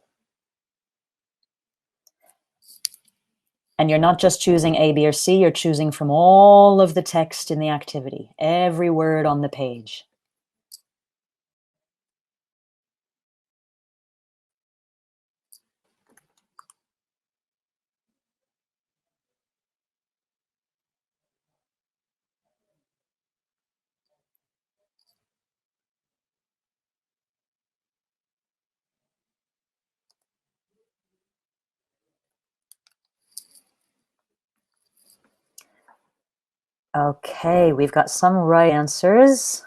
And you're not just choosing A, B, or C, you're choosing from all of the text in the activity, every word on the page. Okay, we've got some right answers.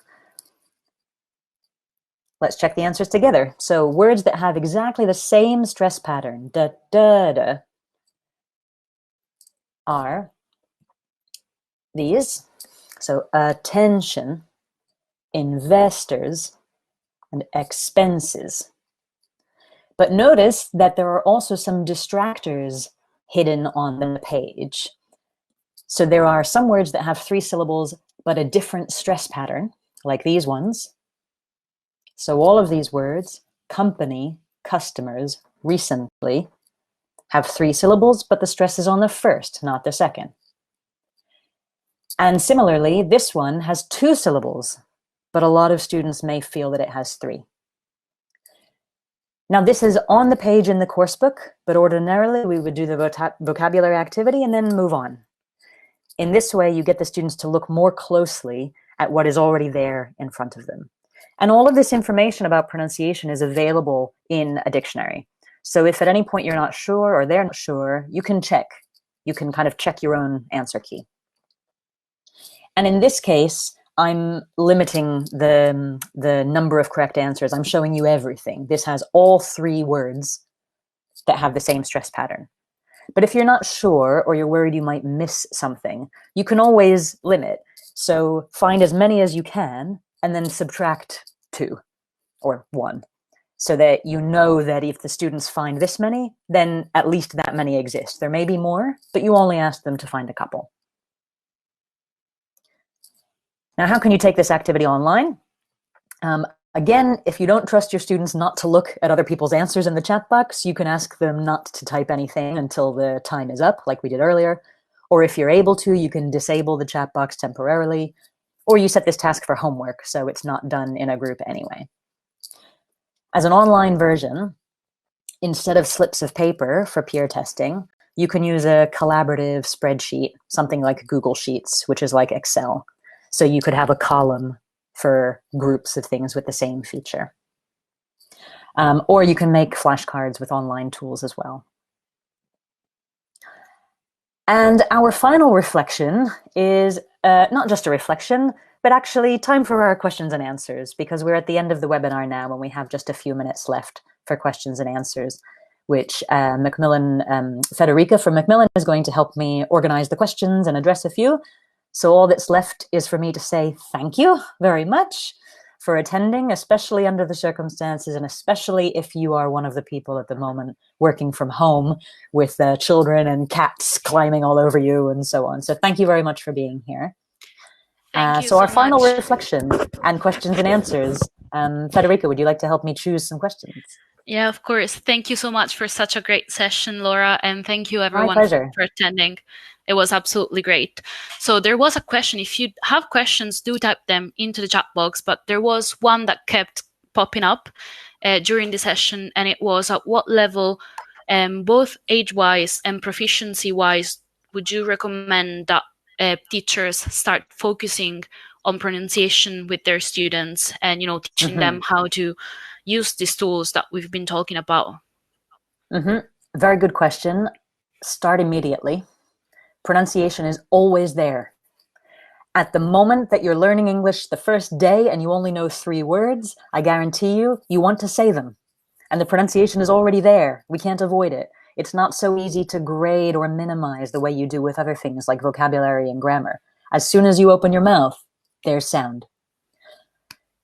Let's check the answers together. So words that have exactly the same stress pattern, da, da, da, are these. So attention, investors, and expenses. But notice that there are also some distractors hidden on the page. So there are some words that have 3 syllables, but a different stress pattern, like these ones. So all of these words, company, customers, recently, have 3 syllables, but the stress is on the first, not the second. And similarly, this one has 2 syllables, but a lot of students may feel that it has 3. Now, this is on the page in the course book, but ordinarily we would do the vocabulary activity and then move on. In this way, you get the students to look more closely at what is already there in front of them. And all of this information about pronunciation is available in a dictionary. So if at any point you're not sure or they're not sure, you can check. You can kind of check your own answer key. And in this case, I'm limiting the number of correct answers. I'm showing you everything. This has all 3 words that have the same stress pattern. But if you're not sure or you're worried you might miss something, you can always limit. So find as many as you can and then subtract 2 or 1 so that you know that if the students find this many, then at least that many exist. There may be more, but you only ask them to find a couple. Now, how can you take this activity online? Again, if you don't trust your students not to look at other people's answers in the chat box, you can ask them not to type anything until the time is up, like we did earlier. Or if you're able to, you can disable the chat box temporarily, or you set this task for homework, so it's not done in a group anyway. As an online version, instead of slips of paper for peer testing, you can use a collaborative spreadsheet, something like Google Sheets, which is like Excel. So you could have a column for groups of things with the same feature. Or you can make flashcards with online tools as well. And our final reflection is not just a reflection, but actually time for our questions and answers, because we're at the end of the webinar now and we have just a few minutes left for questions and answers, which Macmillan, Federica from Macmillan is going to help me organize the questions and address a few. So all that's left is for me to say thank you very much for attending, especially under the circumstances, and especially if you are one of the people at the moment working from home with children and cats climbing all over you and so on. So thank you very much for being here. So our final reflection and questions and answers. Federica, would you like to help me choose some questions? Yeah, of course. Thank you so much for such a great session, Laura, and thank you everyone for attending. It was absolutely great. So there was a question. If you have questions, do type them into the chat box, but there was one that kept popping up during the session, and it was at what level, both age-wise and proficiency-wise, would you recommend that teachers start focusing on pronunciation with their students and, teaching them how to use these tools that we've been talking about? Very good question. Start immediately. Pronunciation is always there. At the moment that you're learning English the first day and you only know 3 words, I guarantee you want to say them. And the pronunciation is already there. We can't avoid it. It's not so easy to grade or minimize the way you do with other things like vocabulary and grammar. As soon as you open your mouth, there's sound.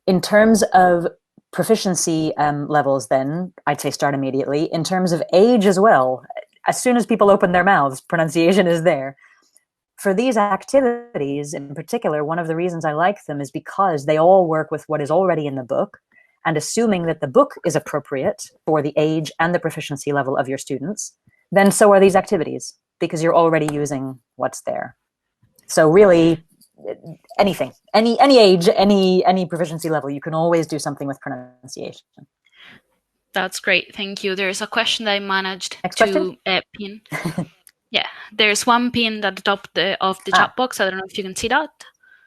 In terms of proficiency levels, then, I'd say start immediately. In terms of age as well, as soon as people open their mouths, pronunciation is there. For these activities in particular, one of the reasons I like them is because they all work with what is already in the book, and assuming that the book is appropriate for the age and the proficiency level of your students, then so are these activities, because you're already using what's there. So really, anything, any age, any proficiency level, you can always do something with pronunciation. That's great, thank you. There's a question that I managed to pin. Yeah, there's one pin at the top of the chat box. I don't know if you can see that.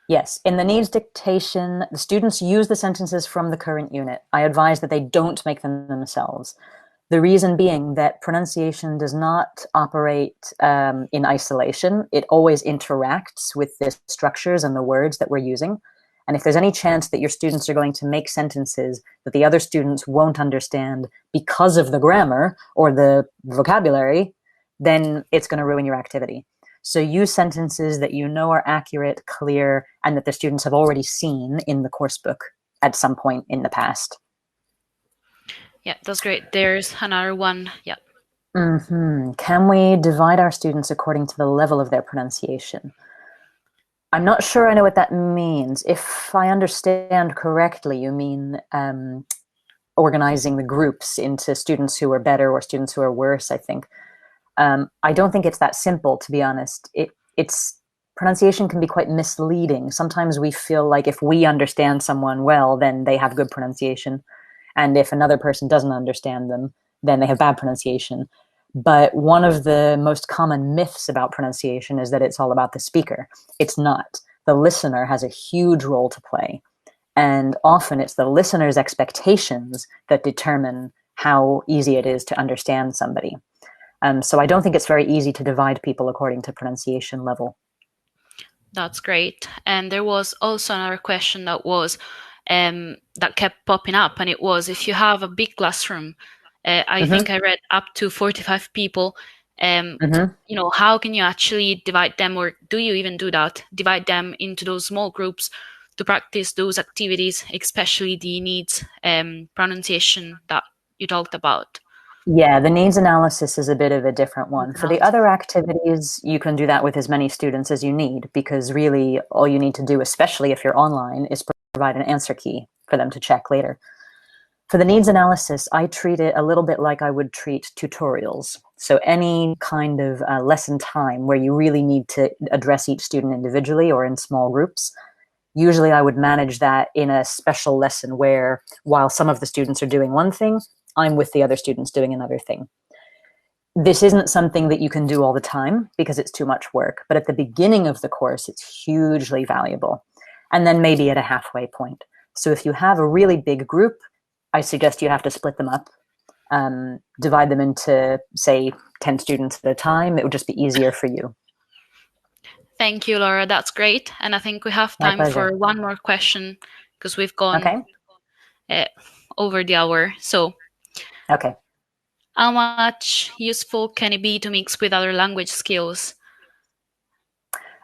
Yes, in the needs dictation, the students use the sentences from the current unit. I advise that they don't make them themselves. The reason being that pronunciation does not operate in isolation. It always interacts with the structures and the words that we're using. And if there's any chance that your students are going to make sentences that the other students won't understand because of the grammar or the vocabulary, then it's going to ruin your activity. So use sentences that you know are accurate, clear, and that the students have already seen in the course book at some point in the past. Yeah, that's great. There's another one. Yeah. Can we divide our students according to the level of their pronunciation? I'm not sure I know what that means. If I understand correctly, you mean organizing the groups into students who are better or students who are worse, I think. I don't think it's that simple, to be honest. It's pronunciation can be quite misleading. Sometimes we feel like if we understand someone well, then they have good pronunciation. And if another person doesn't understand them, then they have bad pronunciation. But one of the most common myths about pronunciation is that it's all about the speaker. It's not. The listener has a huge role to play. And often it's the listener's expectations that determine how easy it is to understand somebody. So I don't think it's very easy to divide people according to pronunciation level. That's great. And there was also another question that was that kept popping up, and it was, if you have a big classroom, I think I read up to 45 people, how can you actually divide them, or do you even do that, divide them into those small groups to practice those activities, especially the needs pronunciation that you talked about? Yeah, the needs analysis is a bit of a different one. For the other activities, you can do that with as many students as you need, because really all you need to do, especially if you're online, is provide an answer key for them to check later. For the needs analysis, I treat it a little bit like I would treat tutorials. So any kind of lesson time where you really need to address each student individually or in small groups, usually I would manage that in a special lesson where, while some of the students are doing one thing, I'm with the other students doing another thing. This isn't something that you can do all the time because it's too much work, but at the beginning of the course, it's hugely valuable. And then maybe at a halfway point. So if you have a really big group, I suggest you have to split them up, divide them into, say, 10 students at a time. It would just be easier for you. Thank you, Laura. That's great. And I think we have time for one more question because we've gone over the hour. So, okay. How much useful can it be to mix with other language skills?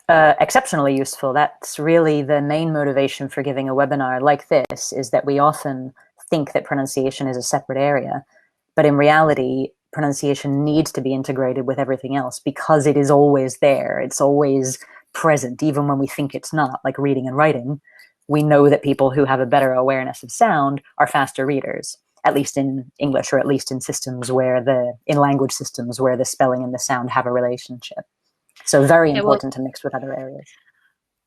Exceptionally useful. That's really the main motivation for giving a webinar like this, is that we often think that pronunciation is a separate area, but in reality, pronunciation needs to be integrated with everything else because it is always there. It's always present, even when we think it's not, like reading and writing. We know that people who have a better awareness of sound are faster readers, at least in English, or at least in systems where in language systems where the spelling and the sound have a relationship. So very important to mix with other areas.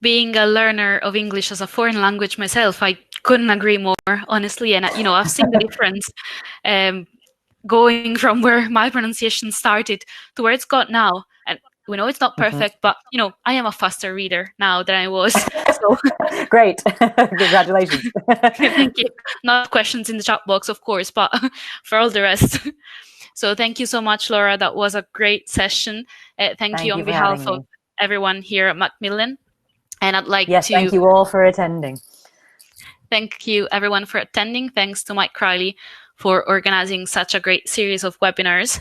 Being a learner of English as a foreign language myself, I couldn't agree more, honestly. And, I've seen the difference going from where my pronunciation started to where it's got now. And we know it's not perfect, but, I am a faster reader now than I was. So Great. Congratulations. Thank you. Not questions in the chat box, of course, but for all the rest. So thank you so much, Laura. That was a great session. Thank you on behalf of everyone here at Macmillan. And I'd like to... thank you all for attending. Thank you, everyone, for attending. Thanks to Mike Crowley for organizing such a great series of webinars.